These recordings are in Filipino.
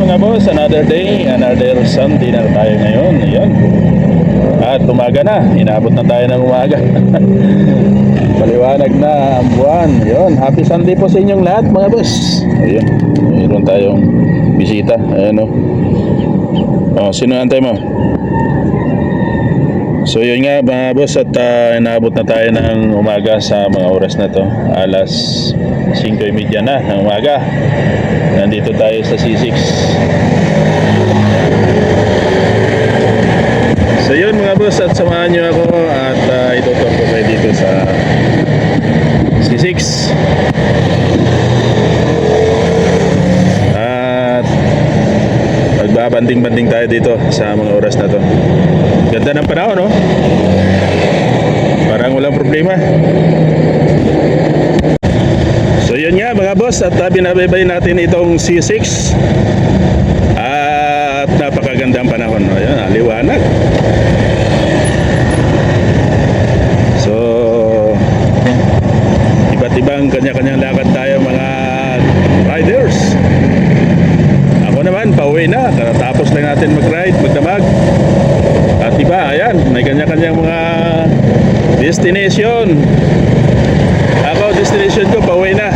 mga boss, another day, another Sunday na tayo ngayon. Ayun. At umaga na, inabot na tayo ng umaga. Paliwanag na ang buwan. Ayun, happy Sunday po sa inyong lahat mga boss. Ayun, mayroon tayong bisita. Ayun o. Oh, sino antay mo? So yun nga mga boss, at inabot na tayo ng umaga sa mga oras na to. Alas 5:30 na ng umaga. Nandito tayo sa C6. So yun mga boss, at samahan nyo ako at itutur ko kayo dito sa C6. At magbabanding-banding tayo dito sa mga oras na to. Ganda ng panahon, no? Parang walang problema. So yun nga mga boss, at binabaybay natin itong C6. At napakagandang panahon. Ayan, liwanag. So iba't ibang kanya-kanyang lakad tayo mga riders. Ako naman, pauwi na. Tapos lang natin mag-ride, magdamag. At iba, ayan, may kanya-kanyang mga destination. Ako, destination ko, pauwi na.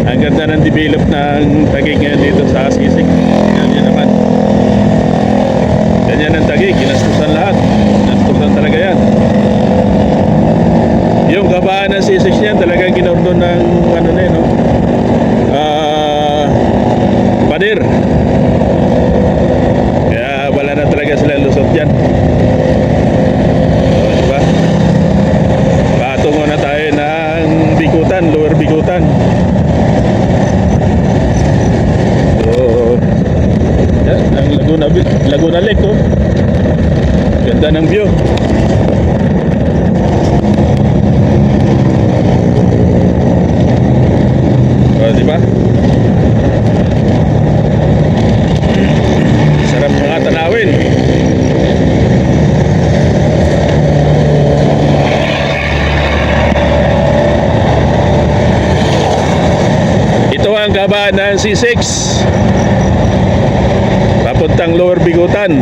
Ang ganda ng develop ng Taguig ngayon dito sa C6. Yan naman. Ganyan ang Taguig, ginastusan lahat. Ginastusan talaga yan. Yung kabaan ng C6 niyan, talagang kinordon ng ano na yun, no? Pader. Kaya wala na talaga silang lusot dyan. Diba? Patungo na tayo ng Bikutan, Lower Bikutan. So yan, ang Laguna Lake, oh. Ganda ng view. Diba? Sarap mga tanawin. Ito ang kabaan ng C6 papuntang Lower Bikutan.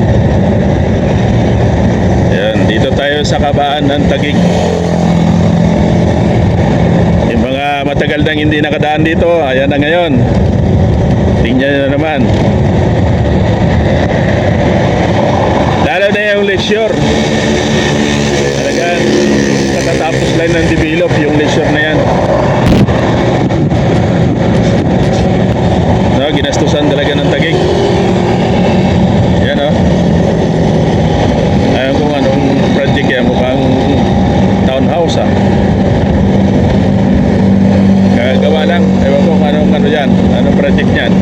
Ayan, dito tayo sa kabaan ng Taguig. Yung mga matagal nang hindi nakadaan dito, ayan na ngayon. Tingnan nyo na naman. Lalo na yung leisure. Talagang katatapos lang ng develop yung leisure na yan. No, ginastusan talaga ng Taguig. Yan, oh. Ayaw kung anong project yan. Mukhang townhouse, ah. Kagawa lang. Ewan ko kung anong ano yan. Anong project yan.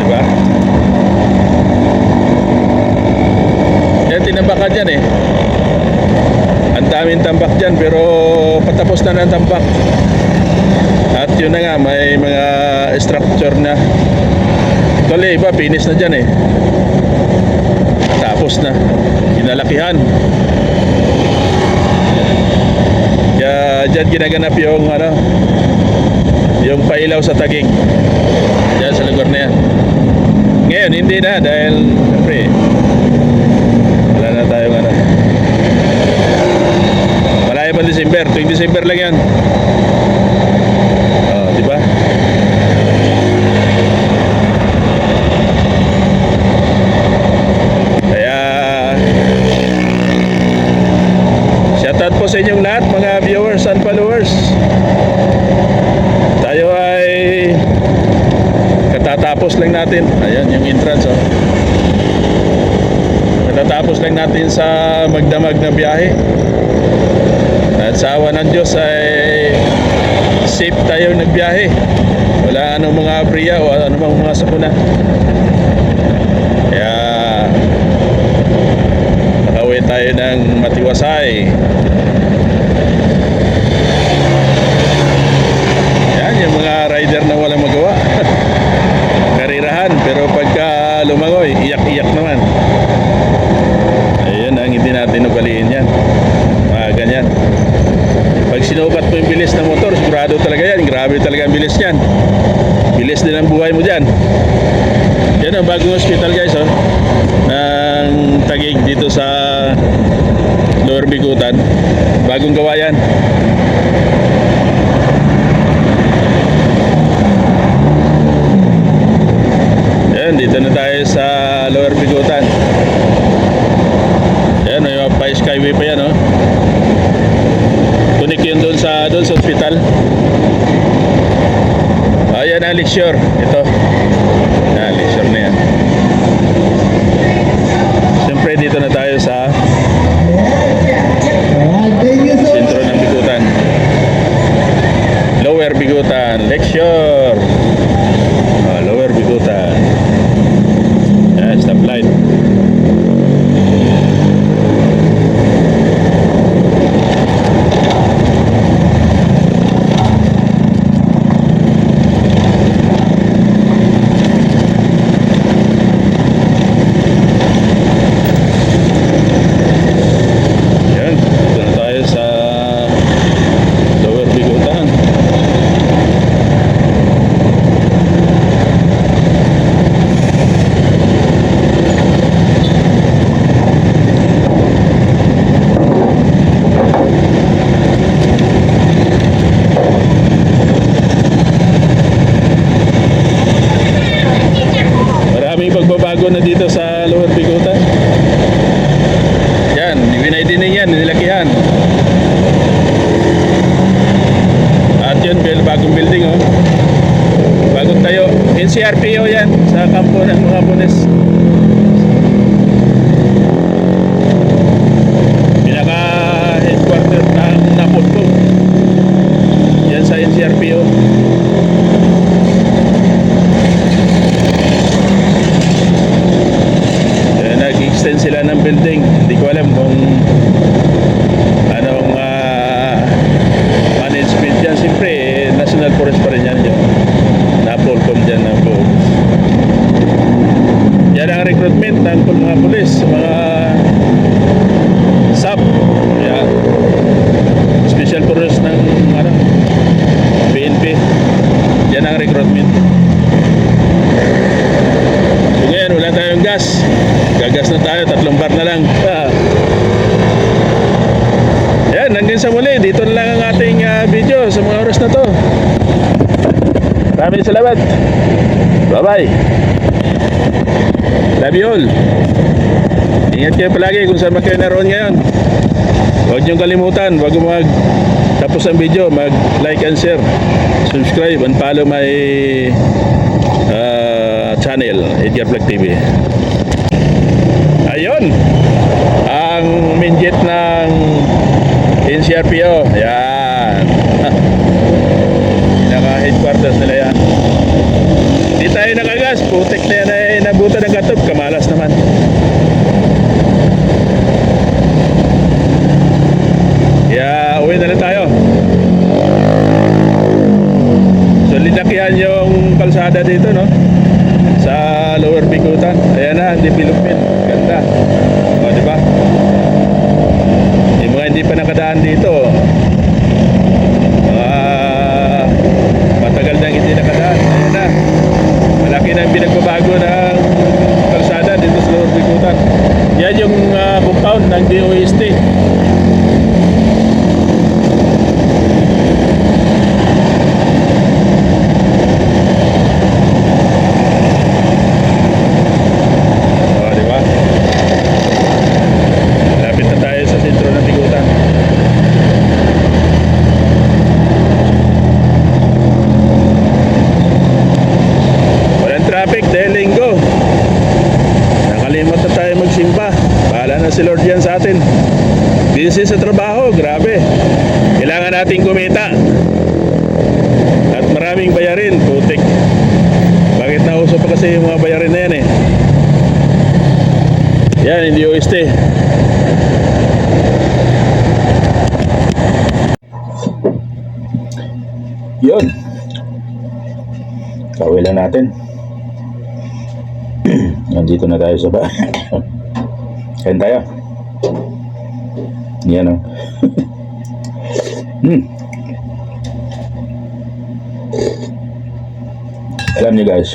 Diba? Yan, tinambakan dyan eh. Ang daming tambak dyan, pero patapos na ng tambak. At yun na nga, may mga structure na. Actually, iba, finish na dyan eh. Tapos na. Kinalakihan. Kaya dyan ginaganap yung ano, yung pailaw sa Taguig. Dyan sa lugar na yan. Ngayon, hindi na dahil siyempre wala na tayong ano. Malayo pa December. Tuwing December lang yan. Diba? Kaya shoutout po sa inyong lahat mga viewers and followers. Tayo ay katatapos lang natin. Ayan yung entrance, oh. Katatapos lang natin sa magdamag na biyahe. At sa awa ng Diyos ay safe tayo nagbiyahe. Wala anong mga abriya o anong mga sakuna. Kaya nakauwi tayo ng matiwasay. Yan yung mga rider na walang magawa. Karirahan, pero pagka lumangoy, iyak-iyak naman. Ayun ang hindi natin ugaliin yan. Mga ganyan. Pag sinukat mo yung bilis ng motor, sigurado talaga yan. Grabe talaga ang bilis niyan. Bilis din ang buhay mo dyan. Yan ang bagong hospital guys, oh, ng Taguig dito sa Lower Bigutan. Bagong gawa yan. Yan, dito na tayo sa Lower Bigutan. Yan, may mga pa-skyway pa yan, oh. Tunik yun doon sa hospital. Ayan ang Lakeshore. Ito. Yan, Lakeshore na yan. Siyempre dito na tayo sa sentro ng Bigutan. Lower Bigutan, Lakeshore. Lower Bigutan. Yan, stoplight. Pagbabago na dito sa Lower Bigutan. Yan, winaidining yan, nilakihan. At yun, bagong building, oh. Bagong tayo. NCRPO yan, sa kampo ng mga pulis. Pinaka headquarter ng Napolco. Yan sa NCRPO. Extend sila ng building. Hindi ko alam kung anong management dyan. Siyempre, National Forest pa rin yan dyan. Napolcom dyan ng buo. Yan ang recruitment ng mga pulis, mga SAP. Yan. Special Force ng PNP. Yan ang recruitment. So ngayon, wala tayong gas. Gagas na tayo, 3 bar na lang. Yan, hanggang sa muli. Dito na lang ang ating video sa mga oras na to. Maraming salamat. Bye-bye. Love you all. Ingat kayo palagi kung saan kayo naroon ngayon. Huwag niyong kalimutan, bago tapos ang video, mag-like and share, subscribe and follow my channel, Edgar Vlog TV. Ayun, ang minjet ng NCRPO. Yan. Pinaka-headquarters nila yan. Hindi tayo nakagas. Putik na yan ay nabutan ng katob. Kamalas naman. Kaya uwi na lang tayo. So lilakihan yung kalsada dito, no? Sa Lower Bigutan. Ayan na, hindi Pilupin. Ganda. O, diba? Yung mga hindi pa nakadaan dito, matagal nang hindi nakadaan. Ayan na. Malaki na pinagbabago ng kalsada dito sa Lower Bigutan. Yan yung compound ng DOST. Si Lord yan sa atin. Busy sa trabaho, grabe. Kailangan nating kumita. At maraming bayarin, putik. Bakit nauso pa kasi yung mga bayarin na yan eh. Yan, hindi OST. Yun. Kawin lang natin. Nandito na tayo sa bahay. Kain tayo. Yan o. Hmm. Alam niyo guys,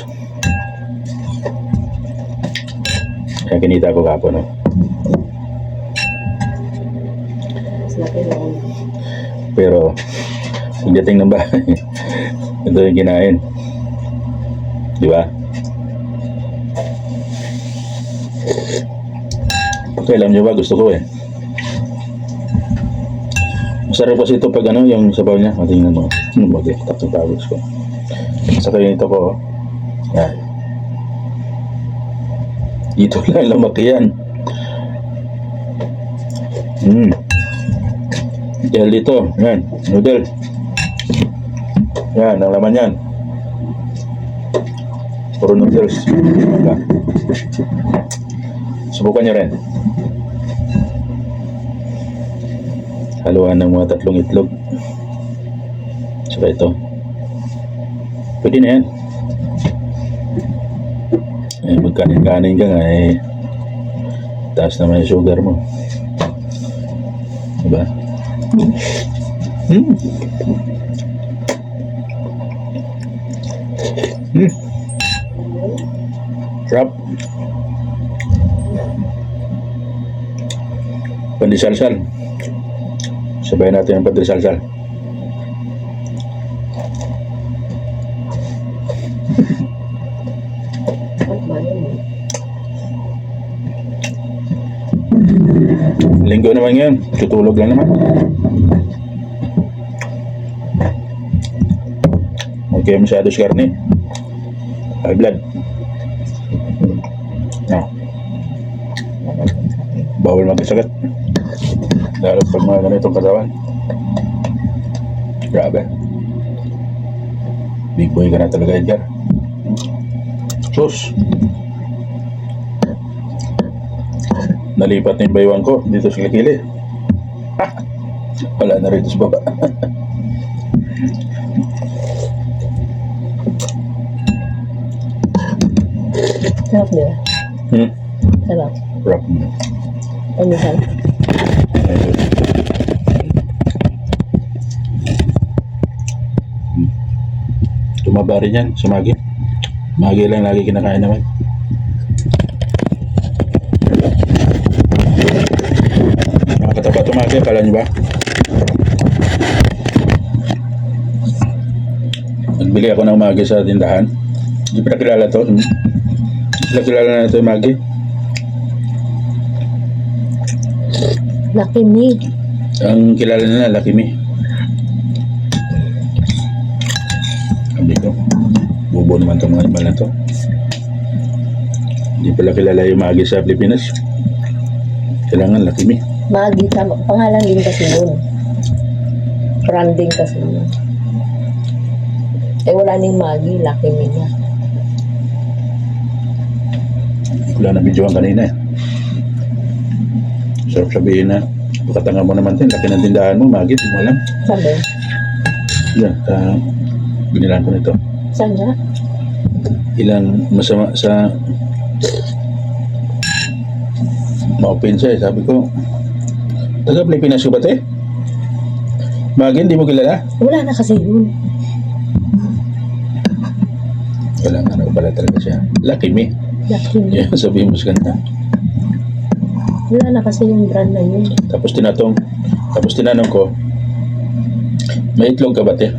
kaya kinita ko kapon, no? Pero pagdating ng bahay, ito yung kinain. Di ba? Okay, alam niyo ba, gusto ko eh. Masarap kasi ito pag ano, yung sabaw niya. Tingnan mo. Mag-itak yung tawag ko. Saka yung ito ko. Yan. Dito lang lumaki yan. Dahil dito. Yan. Noodle. Yan. Ang laman yan. Puro noodles. Diba? Subukan nyo rin. Haluan ng mga 3 itlog. Saka ito. Pwede na yan. Eh, magkanin-kanin ka nga eh. Taas naman yung sugar mo. Diba? Sarap. Pandesal-sal. Sabayan natin ang pandesal-sal. Linggo naman yun. Tutulog lang naman. Okay, masyado si karne. High blood. No. Bawal magkasakit. Lalo pag mga ganitong katawan. Grabe. Big boy ka na talaga, Edgar. Sus. Nalipat na yung baywang ko dito sa Likili. Wala na rito sa baba. Sarap di ba? Sarap. Sarap. Ano sarap? Tumaba rin yan sa Magi. Magi lang lagi kinakain naman. Nakakataba ito Magi, kala nyo ba? Nagbili ako ng Magi sa tindahan. Hindi pa nakilala to. Hindi nakilala na ito yung Magi. Lucky me. Ang kilala nila, Lucky Me. Sabi ko, bubo naman itong mga animal na to. Hindi pala kilala yung Magi sa Pilipinas. Kailangan Lucky Me. Magi, pangalan din kasi yun. Branding kasi yun. Eh wala ning Magi, Lucky me na. Wala na videoan kanina eh. Sarap sabihin na, pagkatanga mo naman din, laki ng tindahan mo, Magi, di mo alam. Sabi? Yan, binilan ko nito. Saan na? Ilang masama sa ma-offense eh. Sabi ko, taga Pilipinas ko ba te? Magi, hindi mo kilala? Wala na kasi yun. Wala nga na pala talaga siya. Lucky Me. Lucky me. Yan, sabihin mo sa kanya. Wala na kasi yung brand na yun. Tapos tinanong ko, may itlog ka ba te?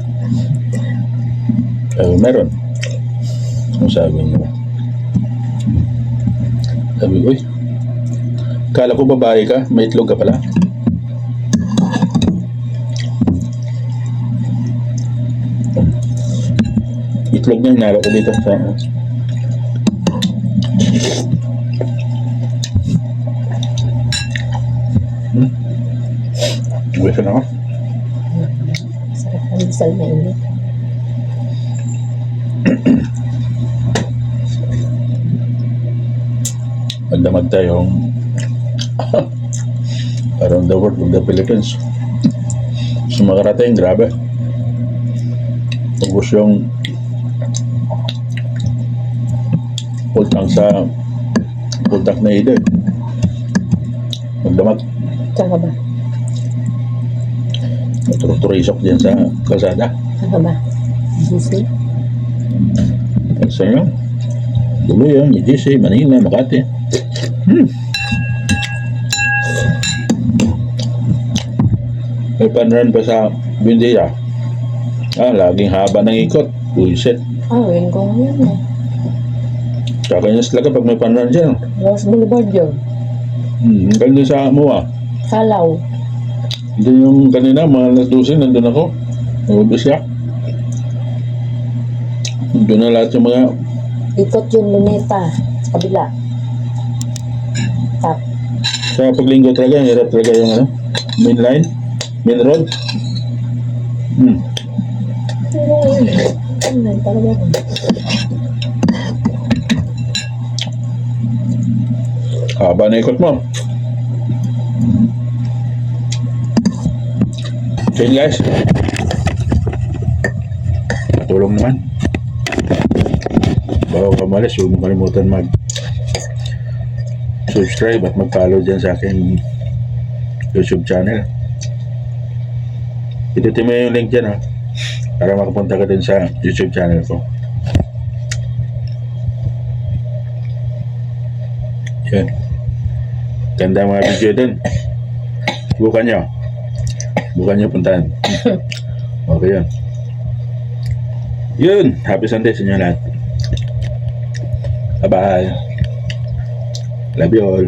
Meron. Ano sabi niya? Sabi ko, uy, kala ko babae ka, may itlog ka pala. Itlog niya, hinalo ko dito sa... Gusto na ako. Sarap ang dasal na init. Magdamag tayong around the world of the Philippines. So makarating, grabe. Tugos yung pultang sa pultak na ide. Magdamag. Saan ka ba? Turisok dyan sa kalsada. Ano ba? GC? Saan yun? Dulo yun, GC, Manila, Makati. May panran pa sa Bindiya. Laging haba ng ikot. Buisit. Yun ko ngayon eh. Kakanyas talaga pag may panran dyan. Rose Boulevard yun. Ganda sa MOA. Salaw. Hindi yung kanina, mga alas 12, nandun ako. Nabubis siya. Doon na lahat yung mga Ikot yun, Luneta. Sa kabila. Tap. sa paglinggo talaga, hirap talaga yung ano, main line, main road. Ano talaga yun? Haba na ikot mo. So yun guys, patulong naman. Bago ka malis, huwag mo kalimutan mag-subscribe at mag-follow dyan sa aking YouTube channel. Pindutin mo yung link dyan para makapunta ka din sa YouTube channel ko. Yan. Ganda mga video dun. Bukan nyo puntahan. Okay yun. Yun. Happy Sunday sa inyo lahat. Bye-bye. Love you all.